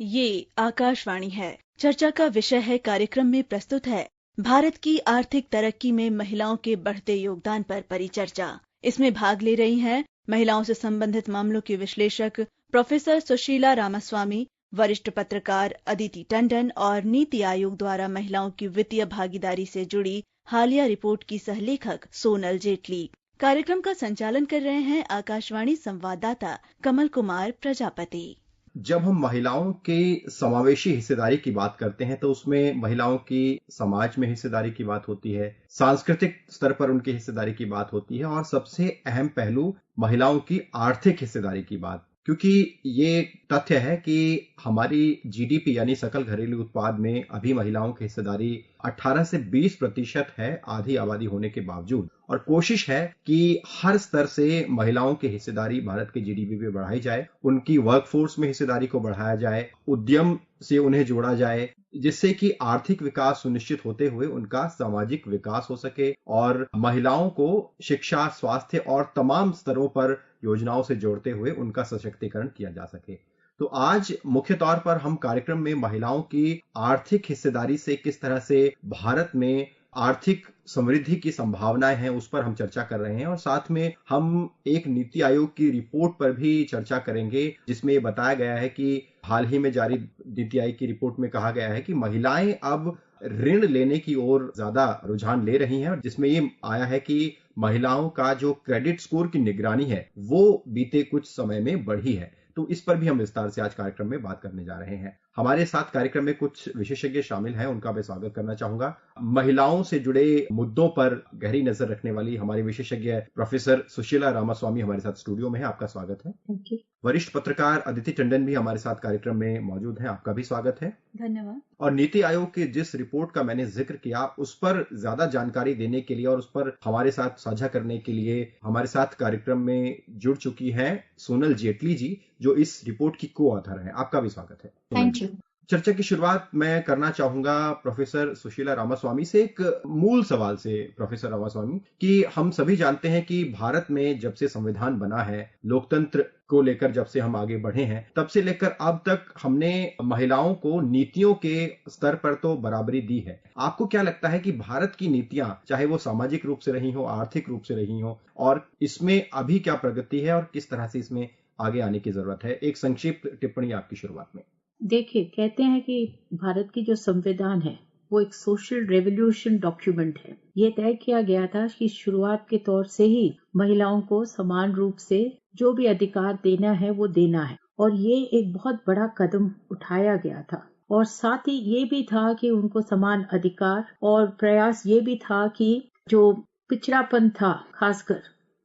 ये आकाशवाणी है। चर्चा का विषय है, कार्यक्रम में प्रस्तुत है भारत की आर्थिक तरक्की में महिलाओं के बढ़ते योगदान पर परिचर्चा। इसमें भाग ले रही हैं महिलाओं से संबंधित मामलों की विश्लेषक प्रोफेसर सुशीला रामास्वामी, वरिष्ठ पत्रकार अदिति टंडन और नीति आयोग द्वारा महिलाओं की वित्तीय भागीदारी से जुड़ी हालिया रिपोर्ट की सहलेखक सोनल जेटली। कार्यक्रम का संचालन कर रहे हैं आकाशवाणी संवाददाता कमल कुमार प्रजापति। जब हम महिलाओं के समावेशी हिस्सेदारी की बात करते हैं तो उसमें महिलाओं की समाज में हिस्सेदारी की बात होती है, सांस्कृतिक स्तर पर उनकी हिस्सेदारी की बात होती है और सबसे अहम पहलू महिलाओं की आर्थिक हिस्सेदारी की बात, क्योंकि ये तथ्य है कि हमारी जीडीपी यानी सकल घरेलू उत्पाद में अभी महिलाओं की हिस्सेदारी 18 से 20% है आधी आबादी होने के बावजूद, और कोशिश है कि हर स्तर से महिलाओं की हिस्सेदारी भारत के जीडीपी पे बढ़ाई जाए, उनकी वर्कफोर्स में हिस्सेदारी को बढ़ाया जाए, उद्यम से उन्हें जोड़ा जाए, जिससे कि आर्थिक विकास सुनिश्चित होते हुए उनका सामाजिक विकास हो सके और महिलाओं को शिक्षा, स्वास्थ्य और तमाम स्तरों पर योजनाओं से जोड़ते हुए उनका सशक्तिकरण किया जा सके। तो आज मुख्य तौर पर हम कार्यक्रम में महिलाओं की आर्थिक हिस्सेदारी से किस तरह से भारत में आर्थिक समृद्धि की संभावनाएं हैं उस पर हम चर्चा कर रहे हैं, और साथ में हम एक नीति आयोग की रिपोर्ट पर भी चर्चा करेंगे जिसमें ये बताया गया है कि हाल ही में जारी नीति आयोग की रिपोर्ट में कहा गया है कि महिलाएं अब ऋण लेने की ओर ज्यादा रुझान ले रही हैं, और जिसमें ये आया है कि महिलाओं का जो क्रेडिट स्कोर की निगरानी है वो बीते कुछ समय में बढ़ी है। तो इस पर भी हम विस्तार से आज कार्यक्रम में बात करने जा रहे हैं। हमारे साथ कार्यक्रम में कुछ विशेषज्ञ शामिल हैं, उनका मैं स्वागत करना चाहूंगा। महिलाओं से जुड़े मुद्दों पर गहरी नजर रखने वाली हमारी विशेषज्ञ प्रोफेसर सुशीला रामास्वामी हमारे साथ स्टूडियो में है, आपका स्वागत है। Thank you. वरिष्ठ पत्रकार अदिति टंडन भी हमारे साथ कार्यक्रम में मौजूद हैं, आपका भी स्वागत है। धन्यवाद। और नीति आयोग की जिस रिपोर्ट का मैंने जिक्र किया उस पर ज्यादा जानकारी देने के लिए और उस पर हमारे साथ साझा करने के लिए हमारे साथ कार्यक्रम में जुड़ चुकी हैं सोनल जेटली जी, जो इस रिपोर्ट की को ऑथर हैं। आपका भी स्वागत है। Thank you. चर्चा की शुरुआत मैं करना चाहूंगा प्रोफेसर सुशीला रामास्वामी से, एक मूल सवाल से। प्रोफेसर रामास्वामी, कि हम सभी जानते हैं कि भारत में जब से संविधान बना है, लोकतंत्र को लेकर जब से हम आगे बढ़े हैं, तब से लेकर अब तक हमने महिलाओं को नीतियों के स्तर पर तो बराबरी दी है। आपको क्या लगता है कि भारत की नीतियां, चाहे वो सामाजिक रूप से रही हो, आर्थिक रूप से रही हो, और इसमें अभी क्या प्रगति है और किस तरह से इसमें आगे आने की जरूरत है? एक संक्षिप्त टिप्पणी आपकी शुरुआत में। देखिए, कहते हैं कि भारत की जो संविधान है वो एक सोशल रेवोल्यूशन डॉक्यूमेंट है। ये तय किया गया था कि शुरुआत के तौर से ही महिलाओं को समान रूप से जो भी अधिकार देना है वो देना है, और ये एक बहुत बड़ा कदम उठाया गया था। और साथ ही ये भी था कि उनको समान अधिकार, और प्रयास ये भी था कि जो पिछड़ापन था, खासकर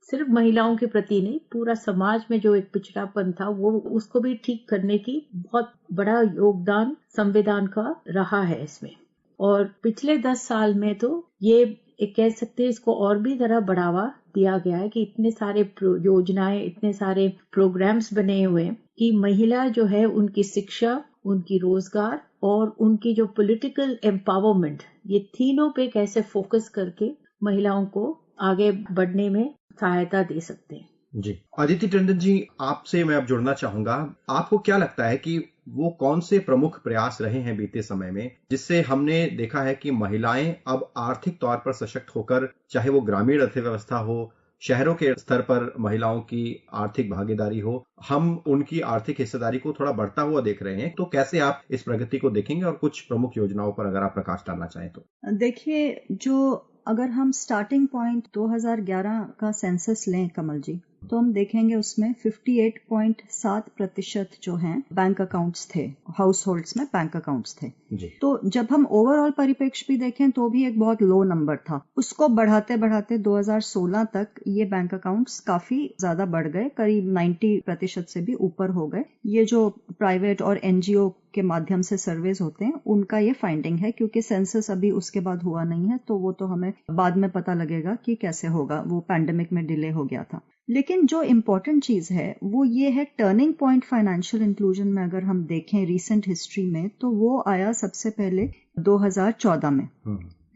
सिर्फ महिलाओं के प्रति नहीं, पूरा समाज में जो एक पिछड़ापन था वो उसको भी ठीक करने की बहुत बड़ा योगदान संविधान का रहा है इसमें। और पिछले 10 साल में तो ये एक कह सकते हैं इसको और भी जरा बढ़ावा दिया गया है कि इतने सारे योजनाएं, इतने सारे प्रोग्राम्स बने हुए हैं कि महिला जो है उनकी शिक्षा, उनकी रोजगार और उनकी जो पॉलिटिकल एम्पावरमेंट, ये तीनों पे कैसे फोकस करके महिलाओं को आगे बढ़ने में सहायता दे सकते हैं। जी, अदिति टंडन जी, आपसे मैं अब जुड़ना चाहूंगा। आपको क्या लगता है कि वो कौन से प्रमुख प्रयास रहे हैं बीते समय में जिससे हमने देखा है कि महिलाएं अब आर्थिक तौर पर सशक्त होकर, चाहे वो ग्रामीण अर्थव्यवस्था हो, शहरों के स्तर पर महिलाओं की आर्थिक भागीदारी हो, हम उनकी आर्थिक हिस्सेदारी को थोड़ा बढ़ता हुआ देख रहे हैं। तो कैसे आप इस प्रगति को देखेंगे और कुछ प्रमुख योजनाओं पर अगर आप प्रकाश डालना चाहें तो? देखिए, जो अगर हम स्टार्टिंग पॉइंट 2011 का सेंसस लें कमल जी, तो हम देखेंगे उसमें 58.7% जो हैं बैंक अकाउंट्स थे, हाउस होल्ड्स में बैंक अकाउंट्स थे जी। तो जब हम ओवरऑल परिप्रेक्ष्य भी देखें तो भी एक बहुत लो नंबर था। उसको बढ़ाते बढ़ाते 2016 तक ये बैंक अकाउंट्स काफी ज्यादा बढ़ गए, करीब 90% से भी ऊपर हो गए। ये जो प्राइवेट और एनजीओ के माध्यम से सर्वेज होते हैं उनका ये फाइंडिंग है, क्योंकि सेंसस अभी उसके बाद हुआ नहीं है, तो वो तो हमें बाद में पता लगेगा कि कैसे होगा, वो पैंडेमिक में डिले हो गया था। लेकिन जो इम्पोर्टेंट चीज है वो ये है, टर्निंग पॉइंट फाइनेंशियल इंक्लूजन में अगर हम देखें रिसेंट हिस्ट्री में, तो वो आया सबसे पहले 2014 में।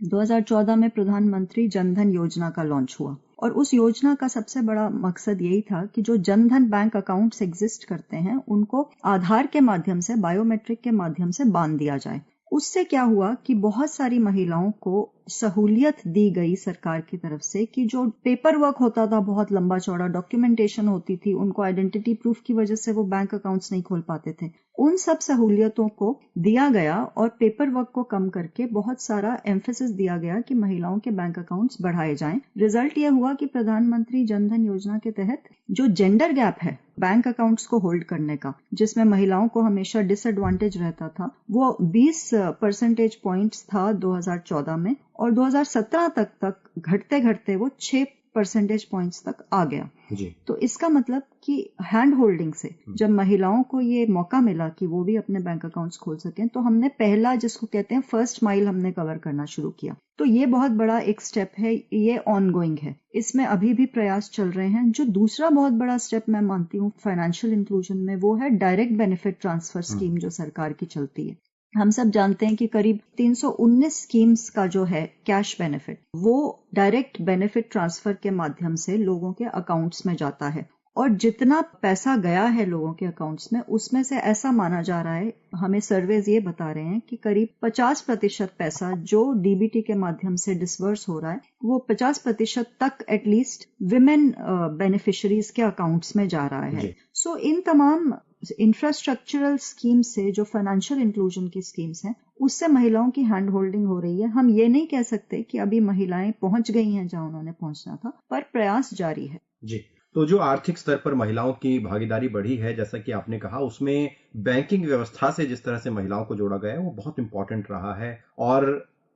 2014 में प्रधानमंत्री जनधन योजना का लॉन्च हुआ, और उस योजना का सबसे बड़ा मकसद यही था कि जो जनधन बैंक अकाउंट्स एग्जिस्ट करते हैं उनको आधार के माध्यम से, बायोमेट्रिक के माध्यम से बांध दिया जाए। उससे क्या हुआ कि बहुत सारी महिलाओं को सहूलियत दी गई सरकार की तरफ से कि जो पेपर वर्क होता था, बहुत लंबा चौड़ा डॉक्यूमेंटेशन होती थी, उनको आइडेंटिटी प्रूफ की वजह से वो बैंक अकाउंट्स नहीं खोल पाते थे, उन सब सहूलियतों को दिया गया और पेपर वर्क को कम करके बहुत सारा एम्फेसिस दिया गया कि महिलाओं के बैंक अकाउंट्स बढ़ाए जाएं। रिजल्ट ये हुआ कि प्रधानमंत्री जनधन योजना के तहत जो जेंडर गैप है बैंक अकाउंट्स को होल्ड करने का, जिसमें महिलाओं को हमेशा डिसएडवांटेज रहता था, वो 20 परसेंटेज पॉइंट्स था 2014 में और 2017 तक घटते घटते वो 6 परसेंटेज पॉइंट्स तक आ गया जी। तो इसका मतलब कि हैंड होल्डिंग से जब महिलाओं को ये मौका मिला कि वो भी अपने बैंक अकाउंट्स खोल सकें, तो हमने पहला, जिसको कहते हैं फर्स्ट माइल, हमने कवर करना शुरू किया। तो ये बहुत बड़ा एक स्टेप है, ये ऑनगोइंग है, इसमें अभी भी प्रयास चल रहे हैं। जो दूसरा बहुत बड़ा स्टेप मैं मानती हूँ फाइनेंशियल इंक्लूजन में, वो है डायरेक्ट बेनिफिट ट्रांसफर स्कीम जो सरकार की चलती है। हम सब जानते हैं कि करीब 319 स्कीम्स का जो है कैश बेनिफिट, वो डायरेक्ट बेनिफिट ट्रांसफर के माध्यम से लोगों के अकाउंट्स में जाता है और जितना पैसा गया है लोगों के अकाउंट्स में, उसमें से ऐसा माना जा रहा है, हमें सर्वेज ये बता रहे हैं कि करीब 50% पैसा जो डीबीटी के माध्यम से डिसवर्स हो रहा है, वो 50% तक एटलीस्ट विमेन बेनिफिशरीज के अकाउंट्स में जा रहा है। सो इन तमाम इंफ्रास्ट्रक्चरल स्कीम से, जो फाइनेंशियल इंक्लूजन की स्कीम्स हैं, उससे महिलाओं की हैंड होल्डिंग हो रही है। हम ये नहीं कह सकते कि अभी महिलाएं पहुंच गई हैं जहां उन्होंने पहुंचना था, पर प्रयास जारी है। जी। तो जो आर्थिक स्तर पर महिलाओं की भागीदारी बढ़ी है, जैसा कि आपने कहा, उसमें बैंकिंग व्यवस्था से जिस तरह से महिलाओं को जोड़ा गया है वो बहुत इंपॉर्टेंट रहा है और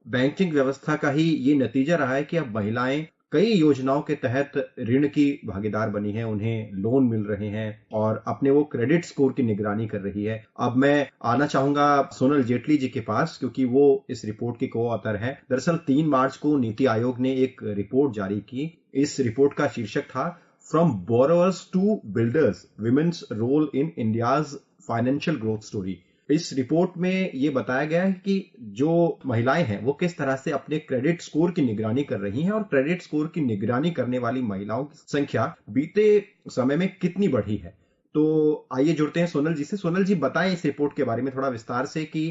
बैंकिंग व्यवस्था का ही ये नतीजा रहा है कि अब महिलाएं कई योजनाओं के तहत ऋण की भागीदार बनी है, उन्हें लोन मिल रहे हैं और अपने वो क्रेडिट स्कोर की निगरानी कर रही है। अब मैं आना चाहूंगा सोनल जेटली जी के पास, क्योंकि वो इस रिपोर्ट के को ऑथर हैं। दरअसल 3 मार्च को नीति आयोग ने एक रिपोर्ट जारी की। इस रिपोर्ट का शीर्षक था from borrowers to builders, women's role in India's financial growth story. इस रिपोर्ट में ये बताया गया है कि जो महिलाएं हैं वो किस तरह से अपने क्रेडिट स्कोर की निगरानी कर रही हैं और क्रेडिट स्कोर की निगरानी करने वाली महिलाओं की संख्या बीते समय में कितनी बढ़ी है। तो आइए जुड़ते हैं सोनल जी से। सोनल जी, बताएं इस रिपोर्ट के बारे में थोड़ा विस्तार से कि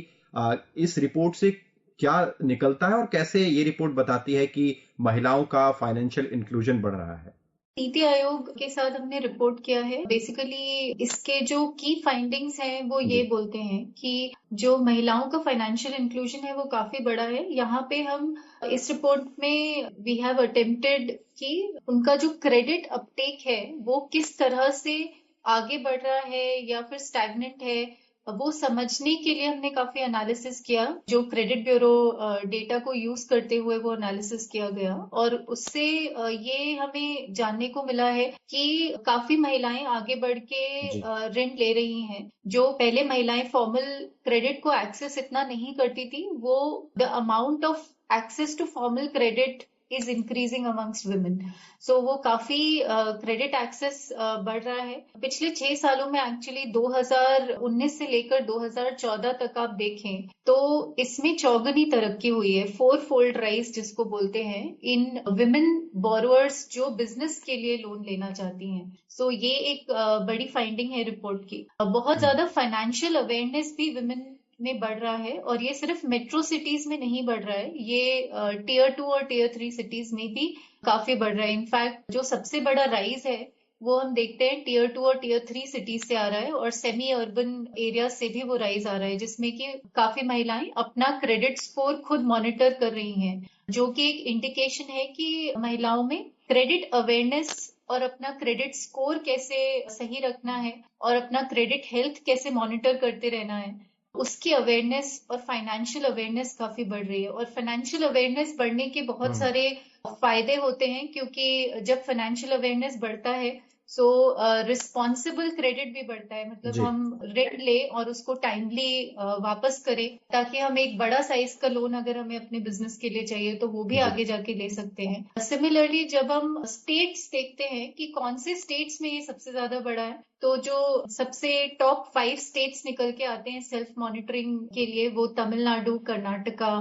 इस रिपोर्ट से क्या निकलता है और कैसे ये रिपोर्ट बताती है कि महिलाओं का फाइनेंशियल इंक्लूजन बढ़ रहा है। नीति आयोग के साथ हमने रिपोर्ट किया है। बेसिकली इसके जो की फाइंडिंग्स हैं वो ये बोलते हैं कि जो महिलाओं का फाइनेंशियल इंक्लूजन है वो काफी बड़ा है। यहाँ पे हम इस रिपोर्ट में वी हैव अटेम्प्टेड कि उनका जो क्रेडिट अपटेक है वो किस तरह से आगे बढ़ रहा है या फिर स्टैग्नेंट है, वो समझने के लिए हमने काफी एनालिसिस किया। जो क्रेडिट ब्यूरो डेटा को यूज करते हुए वो एनालिसिस किया गया और उससे ये हमें जानने को मिला है कि काफी महिलाएं आगे बढ़ के ऋण ले रही हैं। जो पहले महिलाएं फॉर्मल क्रेडिट को एक्सेस इतना नहीं करती थी, वो the amount of access to formal credit is increasing amongst women. So वो काफी क्रेडिट एक्सेस बढ़ रहा है। पिछले 6 सालों में एक्चुअली 2019 से लेकर 2014 तक आप देखें तो इसमें चौगुनी तरक्की हुई है, 4-fold राइज जिसको बोलते हैं, इन विमेन बोरोवर्स जो बिजनेस के लिए लोन लेना चाहती हैं। सो ये एक बड़ी फाइंडिंग है रिपोर्ट की। बहुत ज्यादा फाइनेंशियल अवेयरनेस भी विमेन में बढ़ रहा है और ये सिर्फ मेट्रो सिटीज में नहीं बढ़ रहा है, ये टियर 2 और टियर 3 सिटीज में भी काफी बढ़ रहा है। इनफैक्ट जो सबसे बड़ा राइज है वो हम देखते हैं टियर 2 और टियर 3 सिटीज से आ रहा है और सेमी अर्बन एरिया से भी वो राइज आ रहा है, जिसमें कि काफी महिलाएं अपना क्रेडिट स्कोर खुद मॉनिटर कर रही हैं, जो कि एक इंडिकेशन है कि महिलाओं में क्रेडिट अवेयरनेस और अपना क्रेडिट स्कोर कैसे सही रखना है और अपना क्रेडिट हेल्थ कैसे मॉनिटर करते रहना है, उसकी अवेयरनेस और फाइनेंशियल अवेयरनेस काफी बढ़ रही है। और फाइनेंशियल अवेयरनेस बढ़ने के बहुत सारे फायदे होते हैं, क्योंकि जब फाइनेंशियल अवेयरनेस बढ़ता है सो रिस्पॉन्सिबल क्रेडिट भी बढ़ता है। मतलब हम ऋण ले और उसको टाइमली वापस करें, ताकि हम एक बड़ा साइज का लोन अगर हमें अपने बिजनेस के लिए चाहिए तो वो भी आगे जाके ले सकते हैं। सिमिलरली जब हम स्टेट्स देखते हैं कि कौन से स्टेट्स में ये सबसे ज्यादा बढ़ा है, तो जो सबसे टॉप 5 स्टेट्स निकल के आते हैं सेल्फ मॉनिटरिंग के लिए, वो तमिलनाडु, कर्नाटका,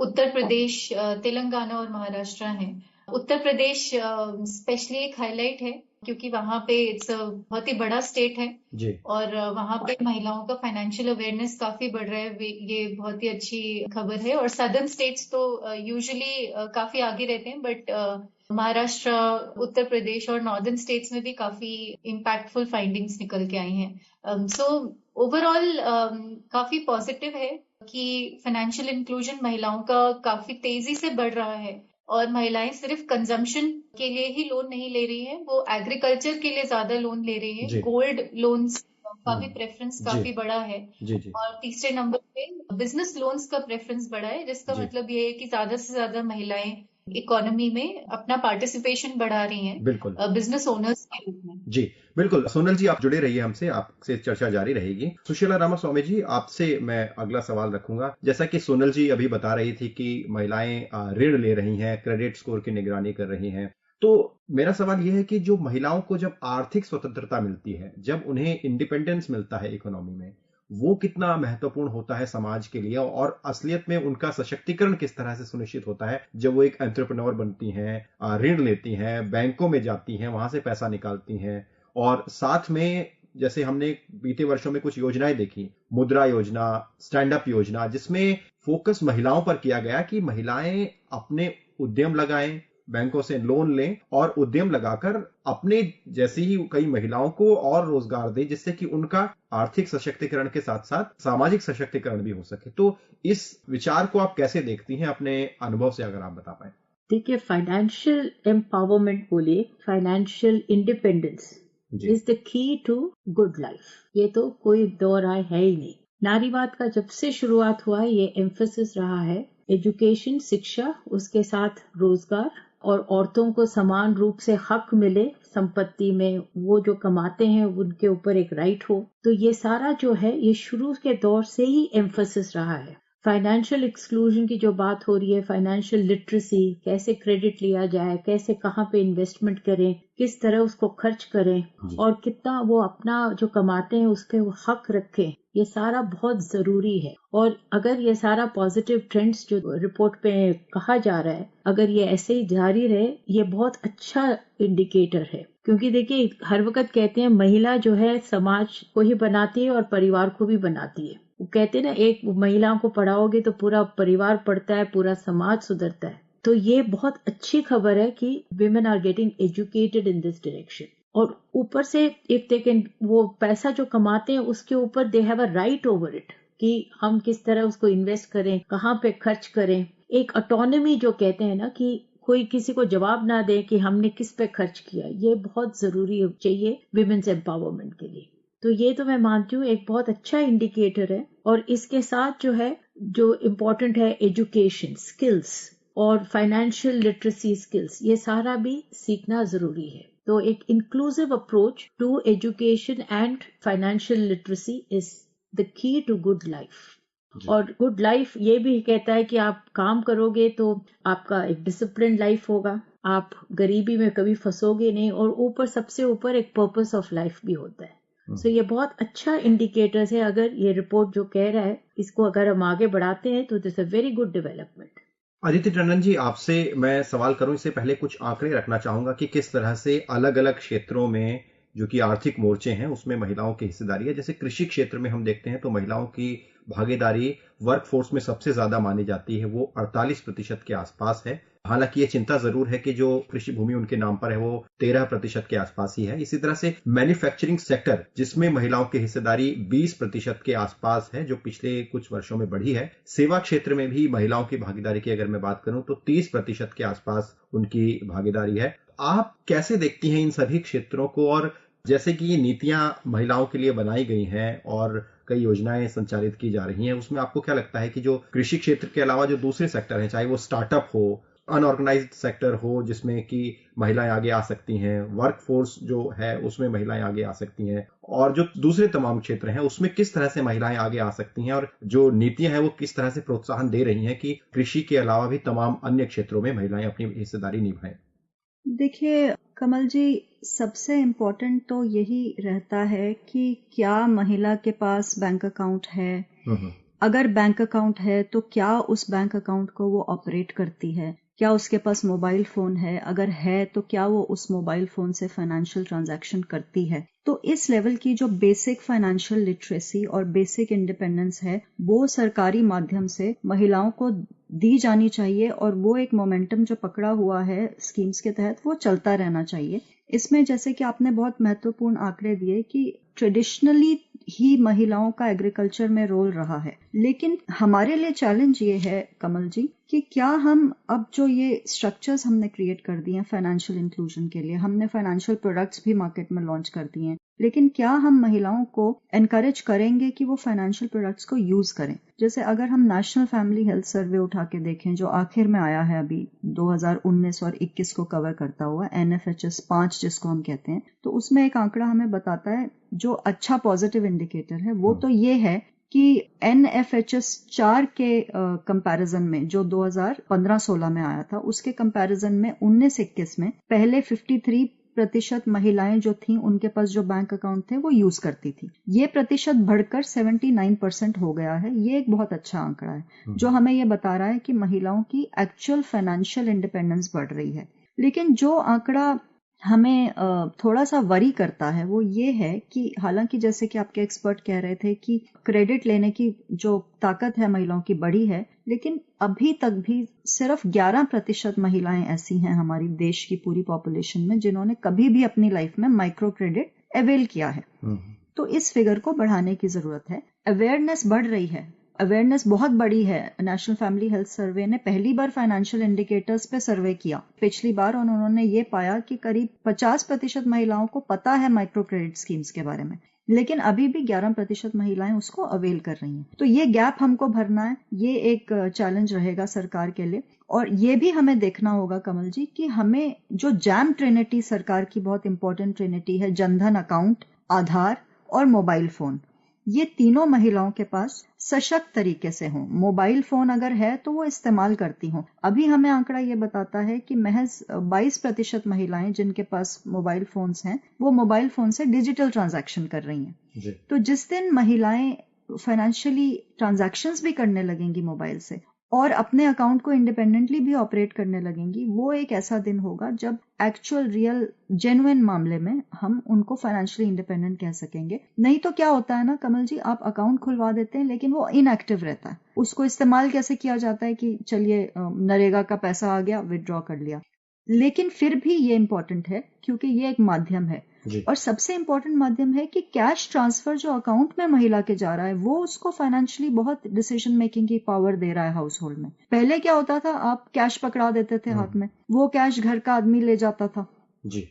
उत्तर प्रदेश, तेलंगाना और महाराष्ट्र हैं। उत्तर प्रदेश स्पेशली एक हाईलाइट है क्योंकि वहाँ पे इट्स बहुत ही बड़ा स्टेट है जी। और वहाँ पे महिलाओं का फाइनेंशियल अवेयरनेस काफी बढ़ रहा है। ये बहुत ही अच्छी खबर है। और सदर्न स्टेट्स तो यूजुअली काफी आगे रहते हैं, बट महाराष्ट्र, उत्तर प्रदेश और नॉर्दर्न स्टेट्स में भी काफी इम्पैक्टफुल फाइंडिंग्स निकल के आई हैं। सो ओवरऑल काफी पॉजिटिव है कि फाइनेंशियल इंक्लूजन महिलाओं का काफी तेजी से बढ़ रहा है और महिलाएं सिर्फ कंजम्पशन के लिए ही लोन नहीं ले रही हैं, वो एग्रीकल्चर के लिए ज्यादा लोन ले रही हैं। गोल्ड लोन्स का भी प्रेफरेंस काफी बड़ा है। जी। और तीसरे नंबर पे बिजनेस लोन्स का प्रेफरेंस बढ़ा है, जिसका मतलब ये है कि ज्यादा से ज्यादा महिलाएं इकोनॉमी में अपना पार्टिसिपेशन बढ़ा रही हैं, बिल्कुल, बिजनेस ओनर्स के रूप में। जी बिल्कुल। सोनल जी, आप जुड़े रहिए हमसे, आपसे चर्चा जारी रहेगी। सुशीला रामास्वामी जी, आपसे मैं अगला सवाल रखूंगा। जैसा कि सोनल जी अभी बता रही थी कि महिलाएं ऋण ले रही हैं, क्रेडिट स्कोर की निगरानी कर रही हैं, तो मेरा सवाल यह है कि जो महिलाओं को जब आर्थिक स्वतंत्रता मिलती है, जब उन्हें इंडिपेंडेंस मिलता है इकोनॉमी में, वो कितना महत्वपूर्ण होता है समाज के लिए, और असलियत में उनका सशक्तिकरण किस तरह से सुनिश्चित होता है जब वो एक एंटरप्रेन्योर बनती हैं, ऋण लेती हैं, बैंकों में जाती हैं, वहां से पैसा निकालती हैं, और साथ में जैसे हमने बीते वर्षों में कुछ योजनाएं देखी, मुद्रा योजना, स्टैंड अप योजना, जिसमें फोकस महिलाओं पर किया गया कि महिलाएं अपने उद्यम लगाएं, बैंकों से लोन लें और उद्यम लगाकर अपने जैसी ही कई महिलाओं को और रोजगार दें, जिससे कि उनका आर्थिक सशक्तिकरण के साथ साथ सामाजिक सशक्तिकरण भी हो सके। तो इस विचार को आप कैसे देखती हैं अपने अनुभव से, अगर आप बता पाए? देखिए, फाइनेंशियल एम्पावरमेंट बोलिए, financial independence is the key to good life. ये तो कोई दो राय है ही नहीं। नारीवाद का जब से शुरुआत हुआ है, ये एम्फेसिस रहा है एजुकेशन, शिक्षा, उसके साथ रोजगार, और औरतों को समान रूप से हक मिले संपत्ति में, वो जो कमाते हैं उनके ऊपर एक राइट हो। तो ये सारा जो है, ये शुरू के दौर से ही एम्फेसिस रहा है। फाइनेंशियल एक्सक्लूजन की जो बात हो रही है, फाइनेंशियल लिटरेसी, कैसे क्रेडिट लिया जाए, कैसे कहाँ पे इन्वेस्टमेंट करें, किस तरह उसको खर्च करें, और कितना वो अपना जो कमाते हैं उसके वो हक रखें, ये सारा बहुत जरूरी है। और अगर ये सारा पॉजिटिव ट्रेंड्स जो रिपोर्ट पे कहा जा रहा है, अगर ये ऐसे ही जारी रहे, ये बहुत अच्छा इंडिकेटर है। क्योंकि देखिए, हर वक्त कहते हैं महिला जो है समाज को ही बनाती है और परिवार को भी बनाती है। वो कहते हैं ना, एक महिला को पढ़ाओगे तो पूरा परिवार पढ़ता है, पूरा समाज सुधरता है। तो ये बहुत अच्छी खबर है कि women are getting educated in this direction. और ऊपर से इफ दे कैन, वो पैसा जो कमाते हैं उसके ऊपर they have a right over it, कि हम किस तरह उसको इन्वेस्ट करें, कहाँ पे खर्च करें। एक ऑटोनॉमी जो कहते हैं ना, कि कोई किसी को जवाब ना दे कि हमने किस पे खर्च किया, ये बहुत जरूरी चाहिए विमेन्स एम्पावरमेंट के लिए। तो ये तो मैं मानती हूँ एक बहुत अच्छा इंडिकेटर है। और इसके साथ जो है, जो इम्पोर्टेंट है, एजुकेशन, स्किल्स और फाइनेंशियल लिटरेसी स्किल्स, ये सारा भी सीखना जरूरी है। तो एक inclusive approach to education and financial literacy is the key to good life. और गुड लाइफ ये भी कहता है कि आप काम करोगे तो आपका एक डिसिप्लिन लाइफ होगा, आप गरीबी में कभी फंसोगे नहीं, और ऊपर सबसे ऊपर एक पर्पस ऑफ लाइफ भी होता है। सो ये बहुत अच्छा इंडिकेटर्स है। अगर ये रिपोर्ट जो कह रहा है, इसको अगर हम आगे बढ़ाते हैं तो this a very good development. Aditi Tandon ji, आपसे मैं सवाल करूं इससे पहले कुछ आंकड़े रखना चाहूंगा कि किस तरह से अलग अलग क्षेत्रों में जो कि आर्थिक मोर्चे हैं उसमें महिलाओं की हिस्सेदारी है। जैसे कृषि क्षेत्र में हम देखते हैं तो महिलाओं की भागीदारी वर्कफोर्स में सबसे ज्यादा मानी जाती है, वो 48% के आसपास है। हालांकि ये चिंता जरूर है कि जो कृषि भूमि उनके नाम पर है वो 13% के आसपास ही है। इसी तरह से मैन्युफैक्चरिंग सेक्टर, जिसमें महिलाओं की हिस्सेदारी 20% के आसपास है, जो पिछले कुछ वर्षों में बढ़ी है। सेवा क्षेत्र में भी महिलाओं की भागीदारी की अगर मैं बात करूं तो 30% के आसपास उनकी भागीदारी है। आप कैसे देखती हैं इन सभी क्षेत्रों को, और जैसे कि ये नीतियां महिलाओं के लिए बनाई गई हैं और कई योजनाएं संचालित की जा रही हैं, उसमें आपको क्या लगता है कि जो कृषि क्षेत्र के अलावा जो दूसरे सेक्टर हैं, चाहे वो स्टार्टअप हो, अनऑर्गेनाइज्ड सेक्टर हो जिसमें कि महिलाएं आगे आ सकती हैं, वर्कफोर्स जो है उसमें महिलाएं आगे आ सकती हैं, और जो दूसरे तमाम क्षेत्र हैं उसमें किस तरह से महिलाएं आगे आ सकती हैं, और जो नीतियां हैं वो किस तरह से प्रोत्साहन दे रही हैं कि कृषि के अलावा भी तमाम अन्य क्षेत्रों में महिलाएं अपनी हिस्सेदारी निभाएं? देखिए कमल जी, सबसे इम्पोर्टेंट तो यही रहता है कि क्या महिला के पास बैंक अकाउंट है, अगर बैंक अकाउंट है तो क्या उस बैंक अकाउंट को वो ऑपरेट करती है, क्या उसके पास मोबाइल फोन है, अगर है तो क्या वो उस मोबाइल फोन से फाइनेंशियल ट्रांजैक्शन करती है। तो इस लेवल की जो बेसिक फाइनेंशियल लिटरेसी और बेसिक इंडिपेंडेंस है वो सरकारी माध्यम से महिलाओं को दी जानी चाहिए, और वो एक मोमेंटम जो पकड़ा हुआ है स्कीम्स के तहत वो चलता रहना चाहिए। इसमें जैसे कि आपने बहुत महत्वपूर्ण आंकड़े दिए कि ट्रेडिशनली ही महिलाओं का एग्रीकल्चर में रोल रहा है, लेकिन हमारे लिए चैलेंज ये है कमल जी कि क्या हम अब जो ये स्ट्रक्चर्स हमने क्रिएट कर दिए हैं फाइनेंशियल इंक्लूजन के लिए, हमने फाइनेंशियल प्रोडक्ट्स भी मार्केट में लॉन्च कर दिए हैं, लेकिन क्या हम महिलाओं को एनकरेज करेंगे कि वो फाइनेंशियल प्रोडक्ट्स को यूज करें। जैसे अगर हम नेशनल फैमिली हेल्थ सर्वे उठा के देखें जो आखिर में आया है अभी 2019 और 21 को कवर करता हुआ, NFHS 5 जिसको हम कहते हैं, तो उसमें एक आंकड़ा हमें बताता है जो अच्छा पॉजिटिव इंडिकेटर है वो तो ये है कि NFHS 4 के कंपैरिजन में जो 2015-16 में आया था उसके कंपैरिजन में 19-21 में पहले 53% महिलाएं जो थीं उनके पास जो बैंक अकाउंट थे वो यूज करती थी। ये प्रतिशत बढ़कर 79% हो गया है। ये एक बहुत अच्छा आंकड़ा है जो हमें ये बता रहा है कि महिलाओं की एक्चुअल फाइनेंशियल इंडिपेंडेंस बढ़ रही है। लेकिन जो आंकड़ा हमें थोड़ा सा वरी करता है वो ये है कि हालांकि जैसे कि आपके एक्सपर्ट कह रहे थे कि क्रेडिट लेने की जो ताकत है महिलाओं की बड़ी है, लेकिन अभी तक भी सिर्फ 11% महिलाएं ऐसी हैं हमारी देश की पूरी पॉपुलेशन में जिन्होंने कभी भी अपनी लाइफ में माइक्रो क्रेडिट अवेल किया है। तो इस फिगर को बढ़ाने की जरूरत है। अवेयरनेस बढ़ रही है, अवेयरनेस बहुत बड़ी है। नेशनल फैमिली हेल्थ सर्वे ने पहली बार फाइनेंशियल इंडिकेटर्स पे सर्वे किया पिछली बार, और उन्होंने ये पाया कि करीब 50% महिलाओं को पता है माइक्रो क्रेडिट स्कीम्स के बारे में, लेकिन अभी भी 11% महिलाएं उसको अवेल कर रही हैं। तो ये गैप हमको भरना है, ये एक चैलेंज रहेगा सरकार के लिए। और ये भी हमें देखना होगा कमल जी कि हमें जो जैम ट्रिनिटी सरकार की बहुत इंपॉर्टेंट ट्रिनिटी है, जनधन अकाउंट, आधार और मोबाइल फोन, ये तीनों महिलाओं के पास सशक्त तरीके से हों। मोबाइल फोन अगर है तो वो इस्तेमाल करती हों। अभी हमें आंकड़ा ये बताता है कि महज 22% महिलाएं जिनके पास मोबाइल फोन्स हैं वो मोबाइल फोन से डिजिटल ट्रांजैक्शन कर रही हैं। तो जिस दिन महिलाएं फाइनेंशियली ट्रांजैक्शंस भी करने लगेंगी मोबाइल से और अपने अकाउंट को इंडिपेंडेंटली भी ऑपरेट करने लगेंगी, वो एक ऐसा दिन होगा जब एक्चुअल रियल जेन्युइन मामले में हम उनको फाइनेंशियली इंडिपेंडेंट कह सकेंगे। नहीं तो क्या होता है ना कमल जी, आप अकाउंट खुलवा देते हैं लेकिन वो इनएक्टिव रहता है। उसको इस्तेमाल कैसे किया जाता है कि चलिए नरेगा का पैसा आ गया, विथड्रॉ कर लिया। लेकिन फिर भी ये इंपॉर्टेंट है क्योंकि ये एक माध्यम है और सबसे इंपॉर्टेंट माध्यम है कि कैश ट्रांसफर जो अकाउंट में महिला के जा रहा है वो उसको फाइनेंशियली बहुत डिसीजन मेकिंग की पावर दे रहा है हाउस होल्ड में। पहले क्या होता था, आप कैश पकड़ा देते थे हाथ में, वो कैश घर का आदमी ले जाता था,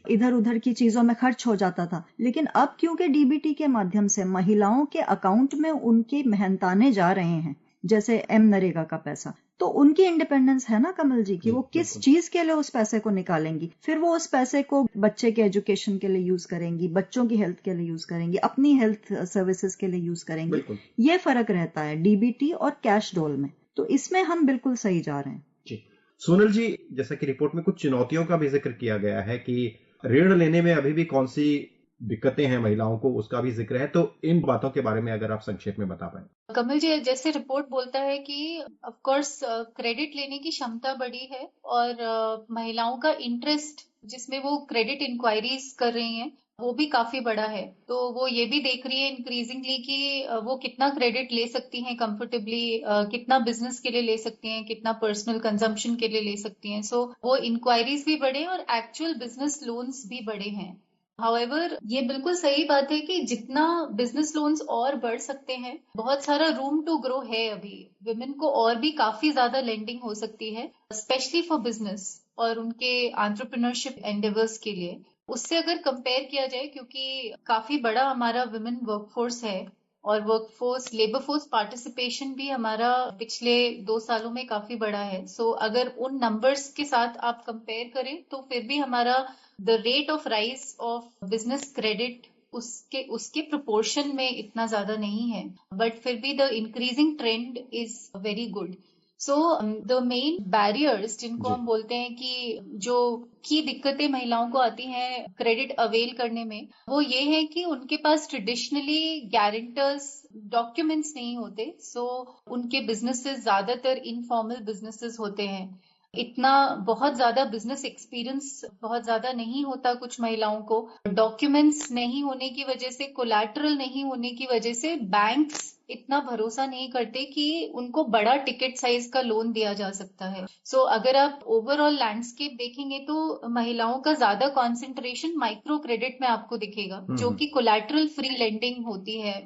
इधर उधर की चीजों में खर्च हो जाता था। लेकिन अब क्योंकि डीबीटी के माध्यम से महिलाओं के अकाउंट में उनके मेहनताने जा रहे हैं, जैसे नरेगा का पैसा, तो उनकी इंडिपेंडेंस है ना कमल जी कि वो किस चीज के लिए उस पैसे को निकालेंगी। फिर वो उस पैसे को बच्चे के एजुकेशन के लिए यूज करेंगी, बच्चों की हेल्थ के लिए यूज करेंगी, अपनी हेल्थ सर्विसेज के लिए यूज करेंगी। ये फर्क रहता है डीबीटी और कैश डोल में। तो इसमें हम बिल्कुल सही जा रहे हैं। जी सोनल जी, जैसा कि रिपोर्ट में कुछ चुनौतियों का भी जिक्र किया गया है कि ऋण लेने में अभी भी कौन सी दिक्कतें हैं महिलाओं को, उसका भी जिक्र है, तो इन बातों के बारे में अगर आप संक्षेप में बता पाए। कमल जी, जैसे रिपोर्ट बोलता है कि ऑफ कोर्स क्रेडिट लेने की क्षमता बढ़ी है और महिलाओं का इंटरेस्ट जिसमें वो क्रेडिट इंक्वायरीज कर रही हैं वो भी काफी बड़ा है। तो वो ये भी देख रही है इंक्रीजिंगली कि वो कितना क्रेडिट ले सकती हैं कंफर्टेबली, कितना बिजनेस के लिए ले सकती हैं, कितना पर्सनल कंजम्पशन के लिए ले सकती हैं। सो वो इंक्वायरीज भी बढ़े और एक्चुअल बिजनेस लोन्स भी बढ़े हैं। हाउएवर ये बिल्कुल सही बात है कि जितना बिजनेस लोन्स और बढ़ सकते हैं, बहुत सारा रूम टू ग्रो है। अभी विमेन को और भी काफी ज्यादा लेंडिंग हो सकती है, स्पेशली फॉर बिजनेस और उनके एंटरप्रेन्योरशिप एंडेवर्स के लिए। उससे अगर कंपेयर किया जाए, क्योंकि काफी बड़ा हमारा विमेन वर्कफोर्स है और वर्कफोर्स लेबर फोर्स पार्टिसिपेशन भी हमारा पिछले 2 सालों में काफी बड़ा है। सो अगर उन नंबर्स के साथ आप कंपेयर करें तो फिर भी हमारा the rate of rise of business credit उसके प्रोपोर्शन में इतना ज्यादा नहीं है, बट फिर भी the increasing trend is very good. So the main barriers जिनको हम बोलते हैं कि जो की दिक्कतें महिलाओं को आती हैं क्रेडिट अवेल करने में, वो ये है कि उनके पास ट्रेडिशनली गारंटर्स डॉक्यूमेंट्स नहीं होते। सो उनके बिजनेसेस ज्यादातर इनफॉर्मल बिजनेसेस होते हैं। इतना बहुत ज्यादा बिजनेस एक्सपीरियंस बहुत ज्यादा नहीं होता कुछ महिलाओं को। डॉक्यूमेंट्स नहीं होने की वजह से, कोलैटरल नहीं होने की वजह से बैंक्स इतना भरोसा नहीं करते कि उनको बड़ा टिकट साइज का लोन दिया जा सकता है। सो अगर आप ओवरऑल लैंडस्केप देखेंगे तो महिलाओं का ज्यादा कॉन्सेंट्रेशन माइक्रो क्रेडिट में आपको दिखेगा, जो कि कोलैटरल फ्री लेंडिंग होती है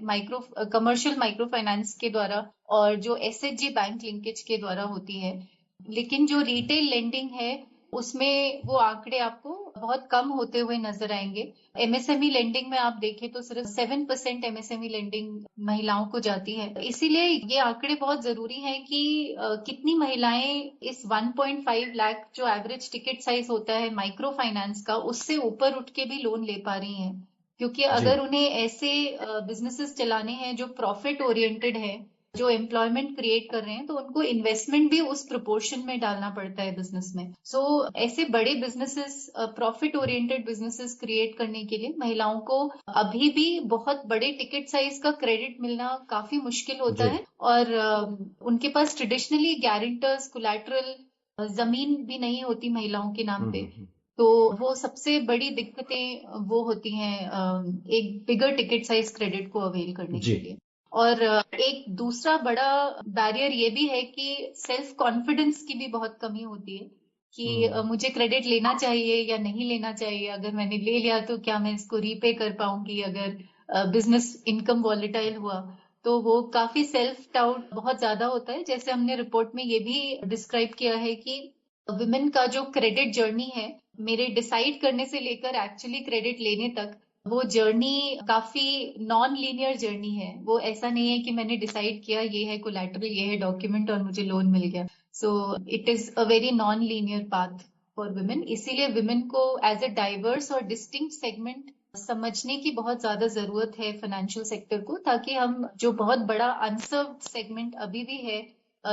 कमर्शियल माइक्रो फाइनेंस के द्वारा और जो एसएचजी बैंक लिंकेज के द्वारा होती है। लेकिन जो रिटेल लेंडिंग है उसमें वो आंकड़े आपको बहुत कम होते हुए नजर आएंगे। एमएसएमई लेंडिंग में आप देखें तो सिर्फ 7% एमएसएमई लेंडिंग महिलाओं को जाती है। इसीलिए ये आंकड़े बहुत जरूरी हैं कि कितनी महिलाएं इस 1.5 लाख जो एवरेज टिकट साइज होता है माइक्रो फाइनेंस का, उससे ऊपर उठ के भी लोन ले पा रही हैं। क्योंकि अगर उन्हें ऐसे बिजनेसेस चलाने हैं जो प्रॉफिट ओरिएंटेड है, जो एम्प्लॉयमेंट क्रिएट कर रहे हैं, तो उनको इन्वेस्टमेंट भी उस प्रोपोर्शन में डालना पड़ता है बिजनेस में। सो ऐसे बड़े businesses, profit oriented businesses create करने के लिए महिलाओं को अभी भी बहुत बड़े टिकट साइज का क्रेडिट मिलना काफी मुश्किल होता है। और उनके पास ट्रेडिशनली गारंटर्स, कोलैटरल जमीन भी नहीं होती महिलाओं के नाम पे। तो वो सबसे बड़ी दिक्कतें वो होती हैं एक बिगर टिकट साइज क्रेडिट को अवेल करने के लिए। और एक दूसरा बड़ा बैरियर ये भी है कि सेल्फ कॉन्फिडेंस की भी बहुत कमी होती है कि मुझे क्रेडिट लेना चाहिए या नहीं लेना चाहिए, अगर मैंने ले लिया तो क्या मैं इसको रीपे कर पाऊंगी, अगर बिजनेस इनकम वॉलेटाइल हुआ तो वो काफी सेल्फ डाउट बहुत ज्यादा होता है। जैसे हमने रिपोर्ट में ये भी डिस्क्राइब किया है कि विमेन का जो क्रेडिट जर्नी है, मेरे डिसाइड करने से लेकर एक्चुअली क्रेडिट लेने तक, वो जर्नी काफी नॉन लीनियर जर्नी है। वो ऐसा नहीं है कि मैंने डिसाइड किया ये है कोलैटरल, ये है डॉक्यूमेंट और मुझे लोन मिल गया। So it is a very non linear path for women. इसीलिए विमेन को एज अ डाइवर्स और डिस्टिंक्ट सेगमेंट समझने की बहुत ज्यादा जरूरत है फाइनेंशियल सेक्टर को, ताकि हम जो बहुत बड़ा अनसर्व्ड सेगमेंट अभी भी है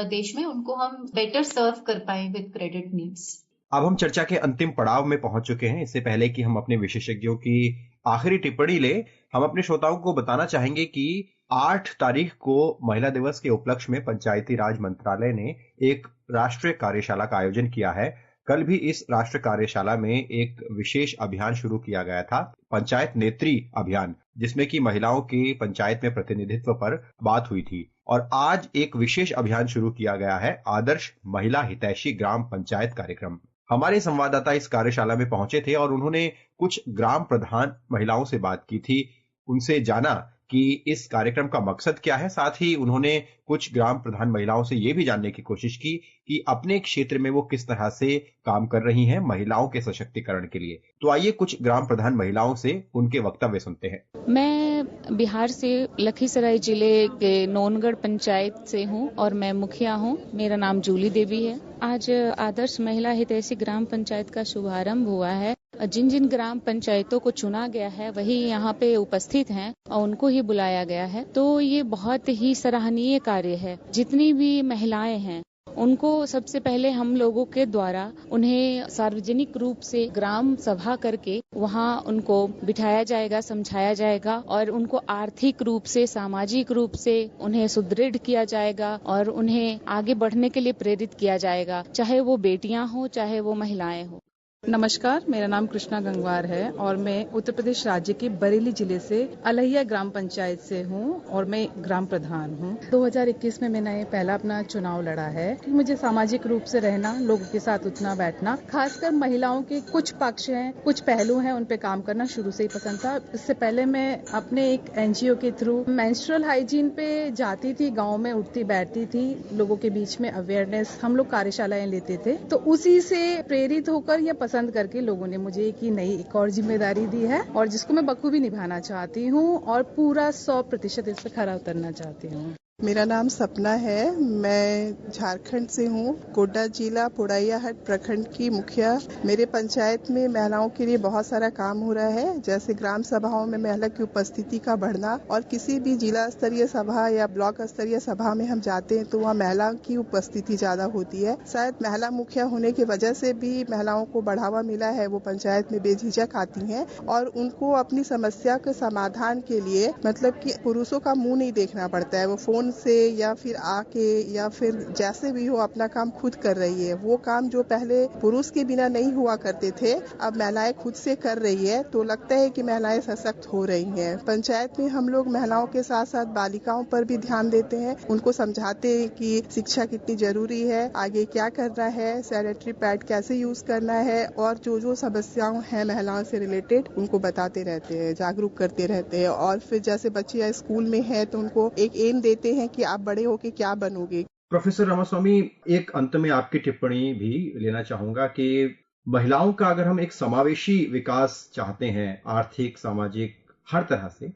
देश में, उनको हम बेटर सर्व कर पाए विद क्रेडिट नीड्स। अब हम चर्चा के अंतिम पड़ाव में पहुंच चुके हैं। इससे पहले कि हम अपने विशेषज्ञों की आखिरी टिप्पणी ले, हम अपने श्रोताओं को बताना चाहेंगे कि 8 तारीख को महिला दिवस के उपलक्ष्य में पंचायती राज मंत्रालय ने एक राष्ट्रीय कार्यशाला का आयोजन किया है। कल भी इस राष्ट्रीय कार्यशाला में एक विशेष अभियान शुरू किया गया था, पंचायत नेत्री अभियान, जिसमें कि महिलाओं के पंचायत में प्रतिनिधित्व पर बात हुई थी। और आज एक विशेष अभियान शुरू किया गया है, आदर्श महिला हितैषी ग्राम पंचायत कार्यक्रम। हमारे संवाददाता इस कार्यशाला में पहुंचे थे और उन्होंने कुछ ग्राम प्रधान महिलाओं से बात की थी, उनसे जाना कि इस कार्यक्रम का मकसद क्या है। साथ ही उन्होंने कुछ ग्राम प्रधान महिलाओं से ये भी जानने की कोशिश की कि अपने क्षेत्र में वो किस तरह से काम कर रही हैं महिलाओं के सशक्तिकरण के लिए। तो आइए कुछ ग्राम प्रधान महिलाओं से उनके वक्तव्य सुनते हैं। मैं बिहार से लखीसराय जिले के नौनगढ़ पंचायत से हूँ और मैं मुखिया हूँ। मेरा नाम जूली देवी है। आज आदर्श महिला हितैषी ग्राम पंचायत का शुभारंभ हुआ है। जिन जिन ग्राम पंचायतों को चुना गया है वही यहाँ पे उपस्थित हैं और उनको ही बुलाया गया है। तो ये बहुत ही सराहनीय कार्य है। जितनी भी महिलाएं हैं उनको सबसे पहले हम लोगों के द्वारा उन्हें सार्वजनिक रूप से ग्राम सभा करके वहाँ उनको बिठाया जाएगा, समझाया जाएगा और उनको आर्थिक रूप से, सामाजिक रूप से उन्हें सुदृढ़ किया जाएगा और उन्हें आगे बढ़ने के लिए प्रेरित किया जाएगा, चाहे वो बेटियां हो चाहे वो महिलाएं हो। नमस्कार, मेरा नाम कृष्णा गंगवार है और मैं उत्तर प्रदेश राज्य के बरेली जिले से अलहिया ग्राम पंचायत से हूँ और मैं ग्राम प्रधान हूँ। 2021 में मैंने पहला अपना चुनाव लड़ा है। मुझे सामाजिक रूप से रहना, लोगों के साथ उठना बैठना, खासकर महिलाओं के कुछ पक्ष हैं, कुछ पहलू हैं, उन पे काम करना शुरू से ही पसंद था। इससे पहले मैं अपने एक एनजीओ के थ्रू मेंस्ट्रुअल हाइजीन पे जाती थी, गाँव में उठती बैठती थी, लोगों के बीच में अवेयरनेस, हम लोग कार्यशालाएं लेते थे। तो उसी से प्रेरित होकर या पसंद करके लोगों ने मुझे एक और जिम्मेदारी दी है और जिसको मैं बखूबी निभाना चाहती हूँ और पूरा 100% इस पे खरा उतरना चाहती हूँ। मेरा नाम सपना है। मैं झारखंड से हूँ, गोड्डा जिला पोड़ैयाहाट प्रखंड की मुखिया। मेरे पंचायत में महिलाओं के लिए बहुत सारा काम हो रहा है, जैसे ग्राम सभाओं में महिला की उपस्थिति का बढ़ना और किसी भी जिला स्तरीय सभा या ब्लॉक स्तरीय सभा में हम जाते हैं तो वहाँ महिला की उपस्थिति ज्यादा होती है। शायद महिला मुखिया होने की वजह से भी महिलाओं को बढ़ावा मिला है, वो पंचायत में बेझिझक आती हैं और उनको अपनी समस्या के समाधान के लिए मतलब कि पुरुषों का मुंह नहीं देखना पड़ता है। वो फोन माध्यम से या फिर आके या फिर जैसे भी हो अपना काम खुद कर रही है। वो काम जो पहले पुरुष के बिना नहीं हुआ करते थे, अब महिलाएं खुद से कर रही है, तो लगता है कि महिलाएं सशक्त हो रही हैं। पंचायत में हम लोग महिलाओं के साथ साथ बालिकाओं पर भी ध्यान देते हैं, उनको समझाते हैं कि शिक्षा कितनी जरूरी है, आगे क्या करना है, सैनिटरी पैड कैसे यूज करना है, और जो समस्याएं हैं महिलाओं से रिलेटेड उनको बताते रहते हैं, जागरूक करते रहते हैं। और फिर जैसे बच्चे स्कूल में है तो उनको एक एम देते हैं कि आप बड़े होके क्या बनोगे। प्रोफेसर रामास्वामी, एक अंत में आपकी टिप्पणी भी लेना चाहूंगा कि महिलाओं का अगर हम एक समावेशी विकास चाहते हैं, आर्थिक, सामाजिक, हर तरह से,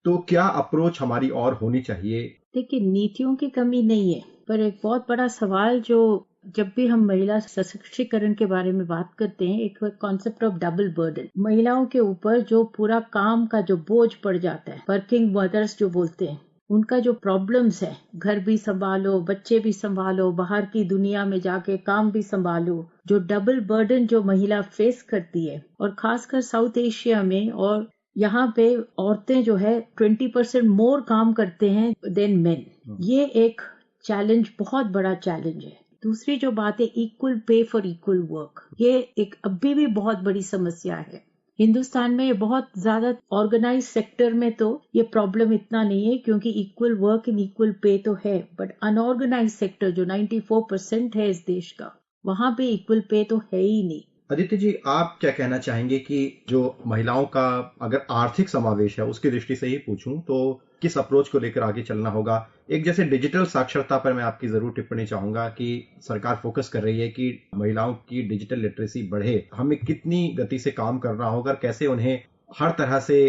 तो क्या अप्रोच हमारी और होनी चाहिए? देखिए, नीतियों की कमी नहीं है, पर एक बहुत बड़ा सवाल जो जब भी हम महिला सशक्तिकरण के बारे में बात करते हैं, एक कॉन्सेप्ट ऑफ डबल बर्डन, महिलाओं के ऊपर जो पूरा काम का जो बोझ पड़ जाता है, वर्किंग मदर्स जो बोलते हैं, उनका जो प्रॉब्लम्स है, घर भी संभालो, बच्चे भी संभालो, बाहर की दुनिया में जाके काम भी संभालो, जो डबल बर्डन जो महिला फेस करती है, और खासकर साउथ एशिया में, और यहाँ पे औरतें जो है 20% मोर काम करते हैं देन मेन। ये एक चैलेंज, बहुत बड़ा चैलेंज है। दूसरी जो बात है, equal pay for equal work, ये एक अभी भी बहुत बड़ी समस्या है। हिंदुस्तान में ये बहुत ज्यादा ऑर्गेनाइज सेक्टर में तो ये प्रॉब्लम इतना नहीं है, क्योंकि equal work and equal pay तो है, बट अनऑर्गेनाइज सेक्टर जो 94% है इस देश का, वहां पे इक्वल पे तो है ही नहीं। अदिति जी, आप क्या कहना चाहेंगे कि जो महिलाओं का अगर आर्थिक समावेश है उसकी दृष्टि से ही पूछूं तो किस अप्रोच को लेकर आगे चलना होगा? एक जैसे डिजिटल साक्षरता पर मैं आपकी जरूर टिप्पणी चाहूंगा कि सरकार फोकस कर रही है कि महिलाओं की डिजिटल लिटरेसी बढ़े। हमें कितनी गति से काम करना होगा, कैसे उन्हें हर तरह से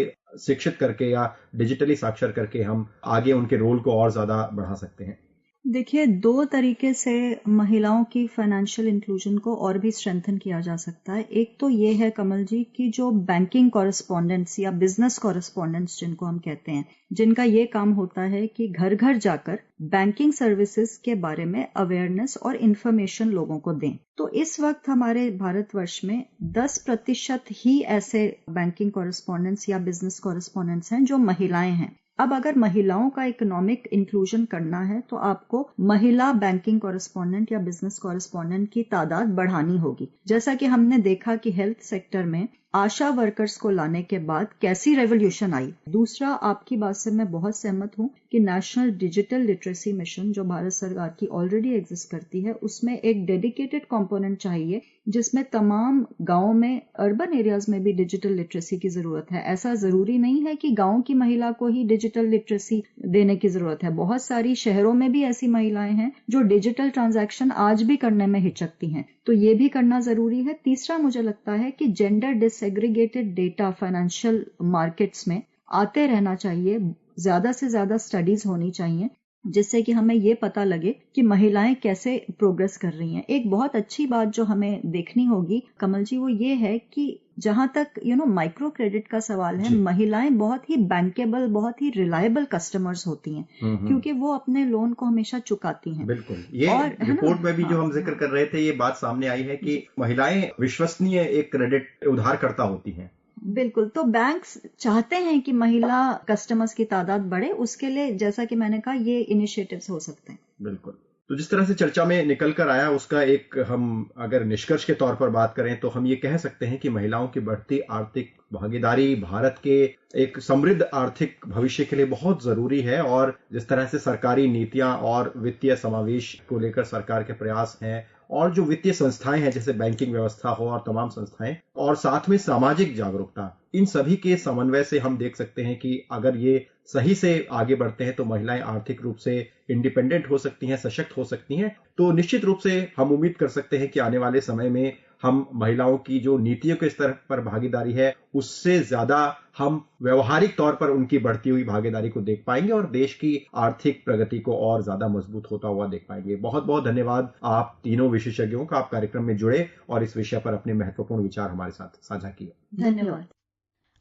शिक्षित करके या डिजिटली साक्षर करके हम आगे उनके रोल को और ज्यादा बढ़ा सकते हैं? देखिए, 2 तरीके से महिलाओं की फाइनेंशियल इंक्लूजन को और भी स्ट्रेंथन किया जा सकता है। एक तो ये है कमल जी कि जो बैंकिंग कॉरेस्पॉन्डेंट्स या बिजनेस कॉरेस्पॉन्डेंट्स जिनको हम कहते हैं, जिनका ये काम होता है कि घर घर जाकर बैंकिंग सर्विसेज के बारे में अवेयरनेस और इन्फॉर्मेशन लोगों को दें। तो इस वक्त हमारे भारतवर्ष में 10% ही ऐसे बैंकिंग कॉरेस्पॉन्डेंट्स या बिजनेस कॉरेस्पॉन्डेंट्स हैं जो महिलाएं हैं। अब अगर महिलाओं का इकोनॉमिक इंक्लूजन करना है तो आपको महिला बैंकिंग कॉरेस्पॉन्डेंट या बिजनेस कॉरेस्पॉन्डेंट की तादाद बढ़ानी होगी। जैसा कि हमने देखा कि हेल्थ सेक्टर में आशा वर्कर्स को लाने के बाद कैसी रेवोल्यूशन आई। दूसरा, आपकी बात से मैं बहुत सहमत हूं कि नेशनल डिजिटल लिटरेसी मिशन जो भारत सरकार की ऑलरेडी एग्जिस्ट करती है, उसमें एक डेडिकेटेड कंपोनेंट चाहिए जिसमें तमाम गांवों में, अर्बन एरियाज में भी डिजिटल लिटरेसी की जरूरत है। ऐसा जरूरी नहीं है कि गांव की महिला को ही डिजिटल लिटरेसी देने की जरूरत है। बहुत सारी शहरों में भी ऐसी महिलाएं हैं जो डिजिटल ट्रांजैक्शन आज भी करने में हिचकती हैं, तो ये भी करना जरूरी है। तीसरा, मुझे लगता है कि gender disaggregated data financial markets में आते रहना चाहिए, ज्यादा से ज्यादा स्टडीज होनी चाहिए जिससे कि हमें ये पता लगे कि महिलाएं कैसे प्रोग्रेस कर रही हैं। एक बहुत अच्छी बात जो हमें देखनी होगी कमल जी, वो ये है कि जहां तक माइक्रो क्रेडिट का सवाल है, महिलाएं बहुत ही बैंकेबल, बहुत ही रिलायबल कस्टमर्स होती हैं, क्योंकि वो अपने लोन को हमेशा चुकाती हैं। बिल्कुल, ये रिपोर्ट में भी जो हम जिक्र कर रहे थे, ये बात सामने आई है कि महिलाएं विश्वसनीय एक क्रेडिट उधारकर्ता होती हैं। बिल्कुल, तो बैंक्स चाहते हैं कि महिला कस्टमर्स की तादाद बढ़े, उसके लिए जैसा कि मैंने कहा ये इनिशिएटिव्स हो सकते हैं। बिल्कुल, तो जिस तरह से चर्चा में निकल कर आया उसका एक हम अगर निष्कर्ष के तौर पर बात करें तो हम ये कह सकते हैं कि महिलाओं की बढ़ती आर्थिक भागीदारी भारत के एक समृद्ध आर्थिक भविष्य के लिए बहुत जरूरी है। और जिस तरह से सरकारी नीतियां और वित्तीय समावेश को लेकर सरकार के प्रयास हैं, और जो वित्तीय संस्थाएं हैं जैसे बैंकिंग व्यवस्था हो और तमाम संस्थाएं, और साथ में सामाजिक जागरूकता, इन सभी के समन्वय से हम देख सकते हैं कि अगर ये सही से आगे बढ़ते हैं तो महिलाएं आर्थिक रूप से इंडिपेंडेंट हो सकती हैं, सशक्त हो सकती हैं। तो निश्चित रूप से हम उम्मीद कर सकते हैं कि आने वाले समय में हम महिलाओं की जो नीतियों के स्तर पर भागीदारी है उससे ज्यादा हम व्यवहारिक तौर पर उनकी बढ़ती हुई भागीदारी को देख पाएंगे और देश की आर्थिक प्रगति को और ज्यादा मजबूत होता हुआ देख पाएंगे। बहुत बहुत धन्यवाद आप तीनों विशेषज्ञों का, आप कार्यक्रम में जुड़े और इस विषय पर अपने महत्वपूर्ण विचार हमारे साथ साझा किए। धन्यवाद।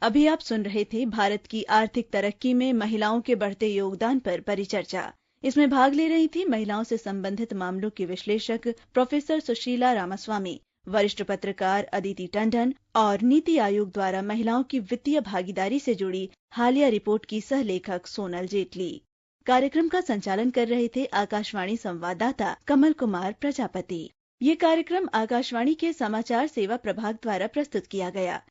अभी आप सुन रहे थे भारत की आर्थिक तरक्की में महिलाओं के बढ़ते योगदान पर परिचर्चा। इसमें भाग ले रही थी महिलाओं से संबंधित मामलों की विश्लेषक प्रोफेसर सुशीला रामास्वामी, वरिष्ठ पत्रकार अदिति टंडन और नीति आयोग द्वारा महिलाओं की वित्तीय भागीदारी से जुड़ी हालिया रिपोर्ट की सह लेखक सोनल जेटली। कार्यक्रम का संचालन कर रहे थे आकाशवाणी संवाददाता कमल कुमार प्रजापति। ये कार्यक्रम आकाशवाणी के समाचार सेवा प्रभाग द्वारा प्रस्तुत किया गया।